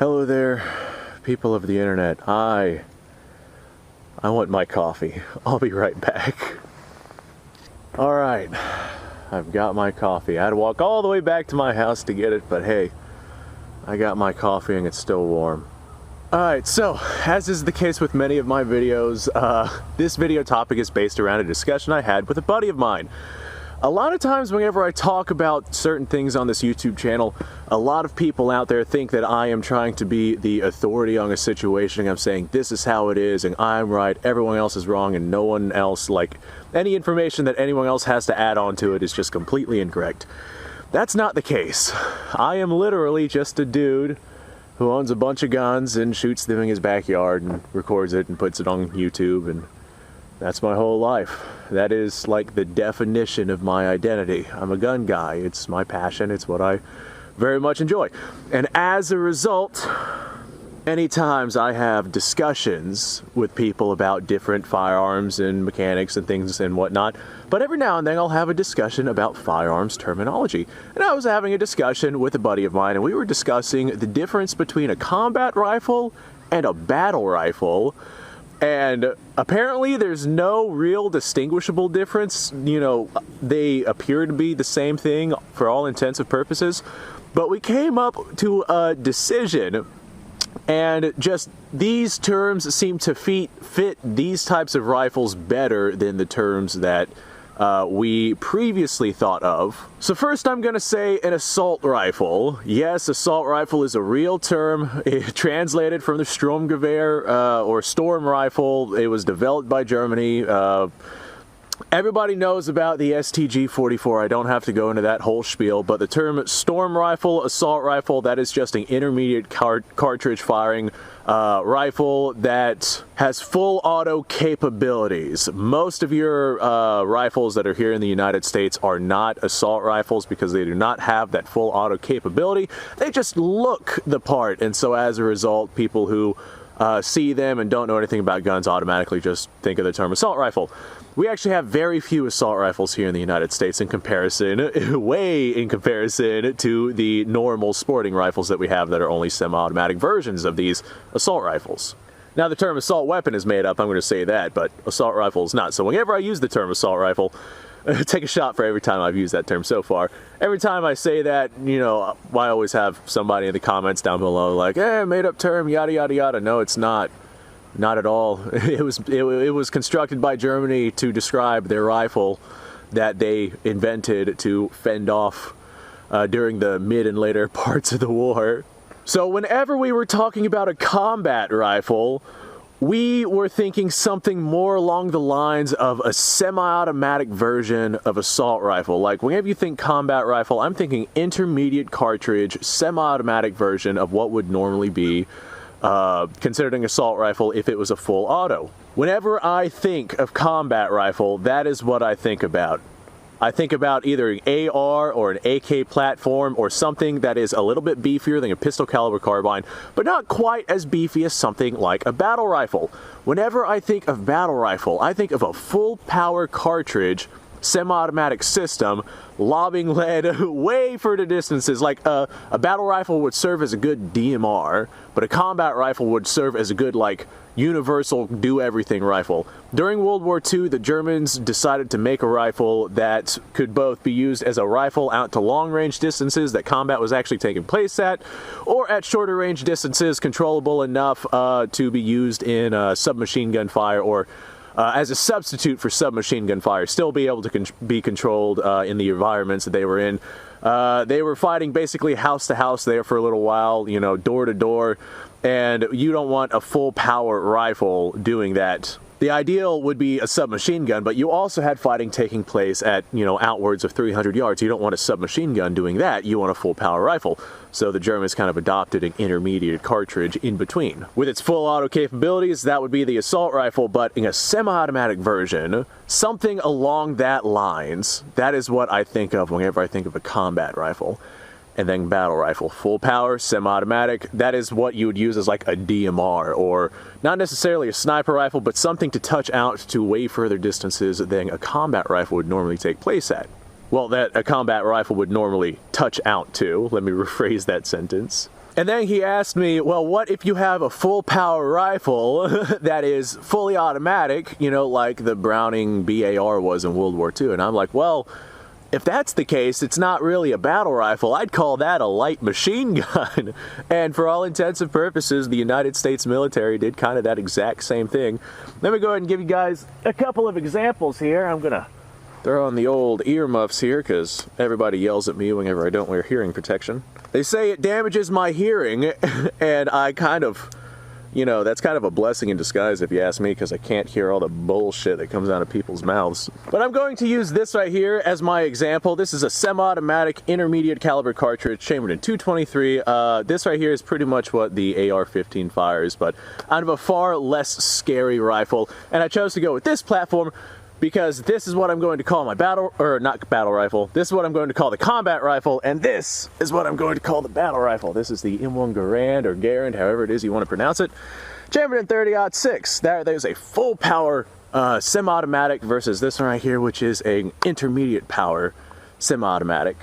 Hello there, people of the internet. I want my coffee. I'll be right back. Alright, I've got my coffee. I had to walk all the way back to my house to get it, but hey, I got my coffee and it's still warm. Alright, so, as is the case with many of my videos, this video topic is based around a discussion I had with a buddy of mine. A lot of times whenever I talk about certain things on this YouTube channel, a lot of people out there think that I am trying to be the authority on a situation. I'm saying this is how it is and I'm right, everyone else is wrong, and no one else, like, any information that anyone else has to add on to it is just completely incorrect. That's not the case. I am literally just a dude who owns a bunch of guns and shoots them in his backyard and records it and puts it on YouTube, and that's my whole life. That is like the definition of my identity. I'm a gun guy. It's my passion. It's what I very much enjoy. And as a result, many times I have discussions with people about different firearms and mechanics and things and whatnot. But every now and then I'll have a discussion about firearms terminology. And I was having a discussion with a buddy of mine, and we were discussing the difference between a combat rifle and a battle rifle. And apparently there's no real distinguishable difference. You know, they appear to be the same thing for all intents and purposes. But we came up to a decision, and just these terms seem to fit these types of rifles better than the terms that we previously thought of. So first I'm going to say an assault rifle. Yes, assault rifle is a real term. It translated from the Sturmgewehr or storm rifle. It was developed by Germany. Everybody knows about the STG-44. I don't have to go into that whole spiel, but the term storm rifle, assault rifle, that is just an intermediate cartridge firing rifle that has full auto capabilities. Most of your rifles that are here in the United States are not assault rifles because they do not have that full auto capability. They just look the part, and so as a result, people who see them and don't know anything about guns automatically just think of the term assault rifle. We actually have very few assault rifles here in the United States in comparison, way in comparison to the normal sporting rifles that we have that are only semi-automatic versions of these assault rifles. Now the term assault weapon is made up, I'm going to say that, but assault rifle is not. So whenever I use the term assault rifle, take a shot for every time I've used that term so far. Every time I say that, you know, I always have somebody in the comments down below like, eh, made up term, yada yada yada. No, it's not. Not at all. It was constructed by Germany to describe their rifle that they invented to fend off during the mid and later parts of the war. So whenever we were talking about a combat rifle, we were thinking something more along the lines of a semi-automatic version of assault rifle. Like, whenever you think combat rifle, I'm thinking intermediate cartridge, semi-automatic version of what would normally be considered an assault rifle if it was a full auto. Whenever I think of combat rifle, that is what I think about. I think about either an AR or an AK platform or something that is a little bit beefier than a pistol caliber carbine, but not quite as beefy as something like a battle rifle. Whenever I think of battle rifle, I think of a full power cartridge, semi-automatic system, lobbing lead way further distances. Like a battle rifle would serve as a good DMR, but a combat rifle would serve as a good, like, universal do-everything rifle. During World War II, the Germans decided to make a rifle that could both be used as a rifle out to long-range distances that combat was actually taking place at, or at shorter-range distances controllable enough to be used in submachine gun fire, or as a substitute for submachine gun fire, still be able to be controlled in the environments that they were in. They were fighting basically house to house there for a little while, you know, door to door, and you don't want a full power rifle doing that. The ideal would be a submachine gun, but you also had fighting taking place at, you know, outwards of 300 yards. You don't want a submachine gun doing that. You want a full power rifle. So the Germans kind of adopted an intermediate cartridge in between. With its full auto capabilities, that would be the assault rifle, but in a semi-automatic version, something along that lines, that is what I think of whenever I think of a combat rifle. And then battle rifle, full power, semi-automatic, that is what you would use as like a DMR, or not necessarily a sniper rifle, but something to touch out to way further distances than a combat rifle would normally take place at. Well, that a combat rifle would normally touch out to. Let me rephrase that sentence. And then he asked me, well, what if you have a full power rifle that is fully automatic, you know, like the Browning BAR was in World War II? And I'm like, well, if that's the case, it's not really a battle rifle. I'd call that a light machine gun. And for all intents and purposes, the United States military did kind of that exact same thing. Let me go ahead and give you guys a couple of examples here. I'm going to throw on the old earmuffs here because everybody yells at me whenever I don't wear hearing protection. They say it damages my hearing, and I kind of, you know, that's kind of a blessing in disguise if you ask me, because I can't hear all the bullshit that comes out of people's mouths. But I'm going to use this right here as my example. This is a semi-automatic intermediate caliber cartridge chambered in .223. This right here is pretty much what the AR-15 fires, but out of a far less scary rifle. And I chose to go with this platform because this is what I'm going to call my not battle rifle. This is what I'm going to call the combat rifle, and this is what I'm going to call the battle rifle. This is the M1 Garand, or Garand, however it is you want to pronounce it. Chambered in .30-06. There's a full power semi-automatic versus this one right here, which is an intermediate power semi-automatic.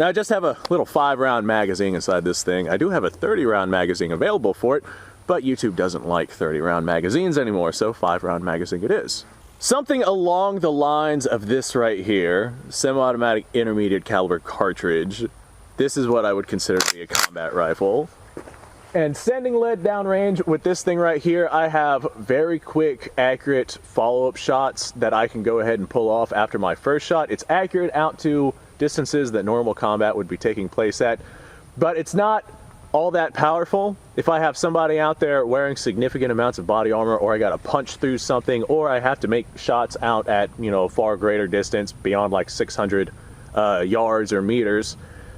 Now I just have a little 5-round magazine inside this thing. I do have a 30-round magazine available for it, but YouTube doesn't like 30-round magazines anymore, so 5-round magazine it is. Something along the lines of this right here, semi-automatic intermediate caliber cartridge. This is what I would consider to be a combat rifle. And sending lead downrange with this thing right here, I have very quick, accurate follow-up shots that I can go ahead and pull off after my first shot. It's accurate out to distances that normal combat would be taking place at, but it's not all that powerful. If I have somebody out there wearing significant amounts of body armor, or I gotta punch through something, or I have to make shots out at, you know, far greater distance beyond like 600 yards or meters,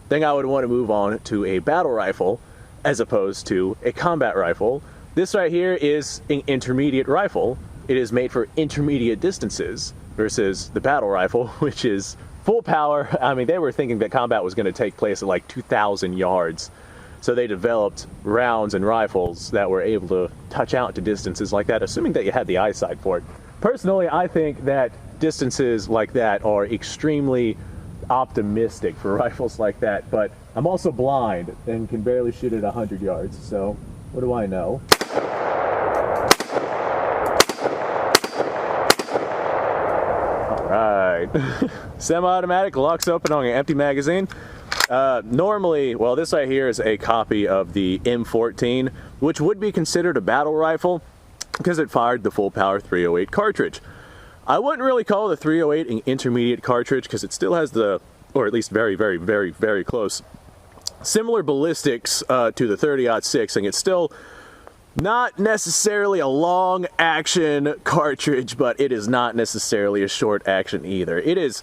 then I would want to move on to a battle rifle as opposed to a combat rifle. This right here is an intermediate rifle. It is made for intermediate distances versus the battle rifle, which is full power. I mean, they were thinking that combat was going to take place at like 2,000 yards. So they developed rounds and rifles that were able to touch out to distances like that, assuming that you had the eyesight for it. Personally, I think that distances like that are extremely optimistic for rifles like that, but I'm also blind and can barely shoot at 100 yards, so what do I know? All right. Semi-automatic, locks open on an empty magazine. Normally, well, this right here is a copy of the M14, which would be considered a battle rifle because it fired the full power .308 cartridge. I wouldn't really call the .308 an intermediate cartridge because it still has the, or at least very, very, very, very close, similar ballistics to the .30-06, and it's still not necessarily a long action cartridge, but it is not necessarily a short action either. It is,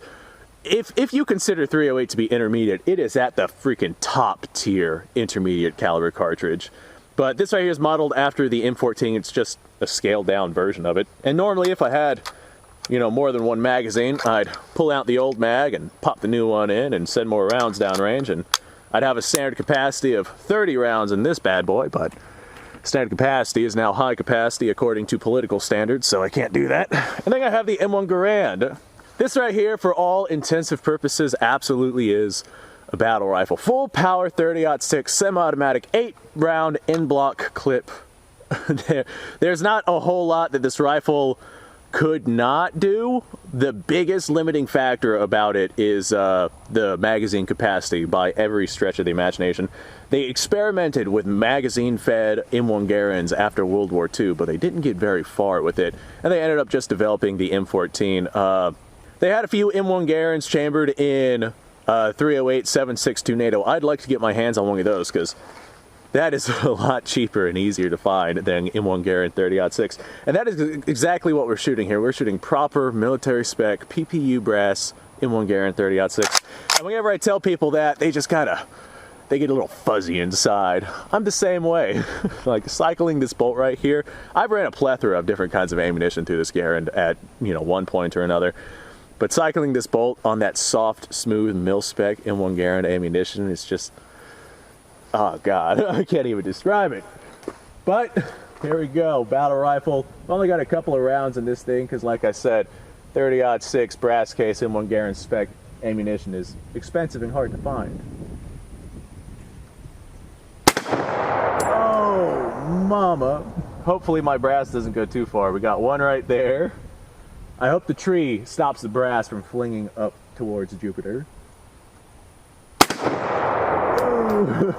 if you consider .308 to be intermediate, it is at the freaking top tier intermediate caliber cartridge. But this right here is modeled after the M14. It's just a scaled down version of it. And normally if I had, you know, more than one magazine, I'd pull out the old mag and pop the new one in and send more rounds downrange, and I'd have a standard capacity of 30 rounds in this bad boy, but standard capacity is now high capacity according to political standards, so I can't do that. And then I have the M1 Garand. This right here, for all intensive purposes, absolutely is a battle rifle. Full power .30-06 semi-automatic 8-round in-block clip. There's not a whole lot that this rifle could not do. The biggest limiting factor about it is the magazine capacity by every stretch of the imagination. They experimented with magazine-fed M1 Garands after World War II, but they didn't get very far with it, and they ended up just developing the M14. They had a few M1 Garands chambered in .308 7.62 NATO. I'd like to get my hands on one of those because that is a lot cheaper and easier to find than M1 Garand .30-06. And that is exactly what we're shooting here. We're shooting proper military spec PPU brass M1 Garand .30-06. And whenever I tell people that, they just kind of, they get a little fuzzy inside. I'm the same way. Like cycling this bolt right here, I've ran a plethora of different kinds of ammunition through this Garand at, you know, one point or another. But cycling this bolt on that soft, smooth, mil-spec M1 Garand ammunition is just, oh God, I can't even describe it. But here we go, battle rifle. I've only got a couple of rounds in this thing because, like I said, .30-06 brass case M1 Garand spec ammunition is expensive and hard to find. mama. Hopefully my brass doesn't go too far. We got one right there. I hope the tree stops the brass from flinging up towards Jupiter.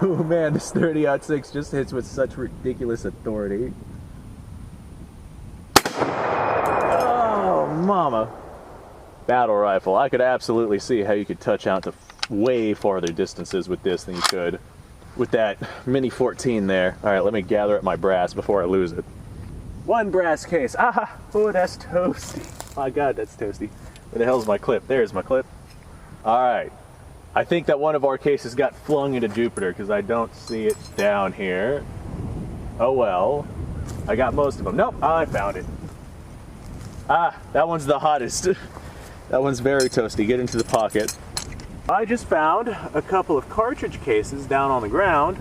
Ooh, man, this 30-06 just hits with such ridiculous authority. Oh, mama. Battle rifle. I could absolutely see how you could touch out to way farther distances with this than you could with that Mini 14 there. All right, let me gather up my brass before I lose it. One brass case. Ah, oh, that's toasty. My God, that's toasty. Where the hell's my clip? There's my clip. All right. I think that one of our cases got flung into Jupiter because I don't see it down here. Oh well. I got most of them. Nope, I found it. Ah, that one's the hottest. That one's very toasty. Get into the pocket. I just found a couple of cartridge cases down on the ground,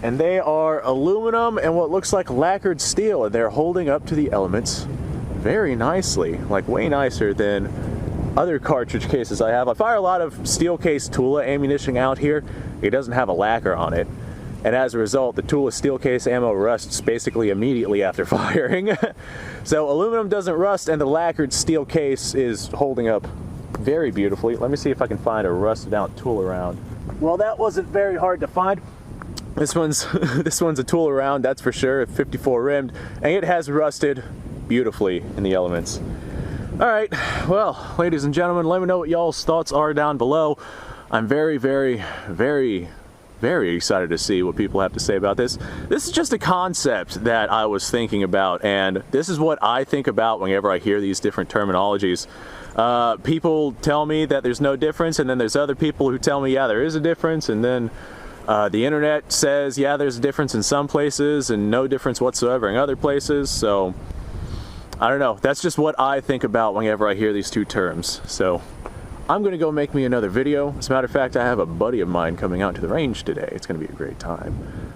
and they are aluminum and what looks like lacquered steel, and they're holding up to the elements very nicely, like way nicer than other cartridge cases I have. I fire a lot of steel case Tula ammunition out here. It doesn't have a lacquer on it, and as a result the Tula steel case ammo rusts basically immediately after firing. So aluminum doesn't rust, and the lacquered steel case is holding up very beautifully. Let me see if I can find a rusted out Tula round. Well, that wasn't very hard to find. This one's a Tula round, that's for sure, 54 rimmed, and it has rusted beautifully in the elements. All right, well, ladies and gentlemen, let me know what y'all's thoughts are down below. I'm very, very, very, very excited to see what people have to say about this. This is just a concept that I was thinking about, and this is what I think about whenever I hear these different terminologies. People tell me that there's no difference, and then there's other people who tell me, yeah, there is a difference, and then the internet says, yeah, there's a difference in some places and no difference whatsoever in other places. So I don't know, that's just what I think about whenever I hear these two terms. So I'm gonna go make me another video. As a matter of fact, I have a buddy of mine coming out to the range today. It's gonna be a great time.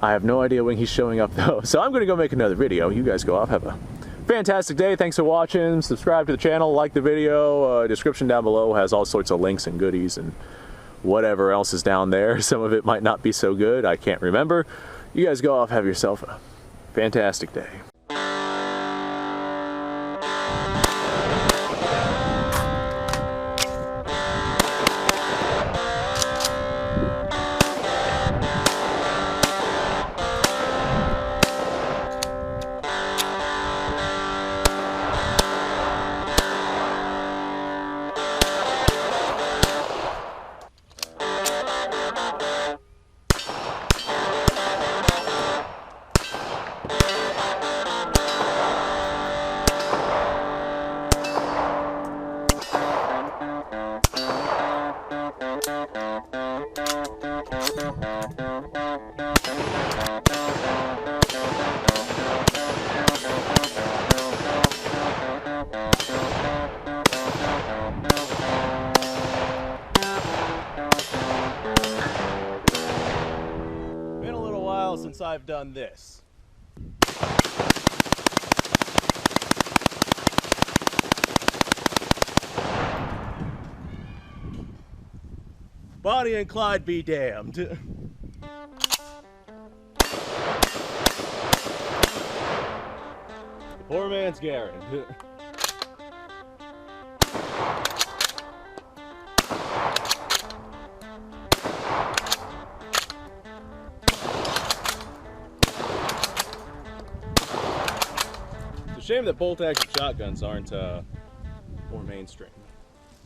I have no idea when he's showing up though, so I'm gonna go make another video. You guys go off, have a fantastic day. Thanks for watching. Subscribe to the channel, like the video. Description down below has all sorts of links and goodies and whatever else is down there. Some of it might not be so good, I can't remember. You guys go off, have yourself a fantastic day. Since I've done this. Bonnie and Clyde be damned. Poor man's Garen. Shame that bolt action shotguns aren't more mainstream.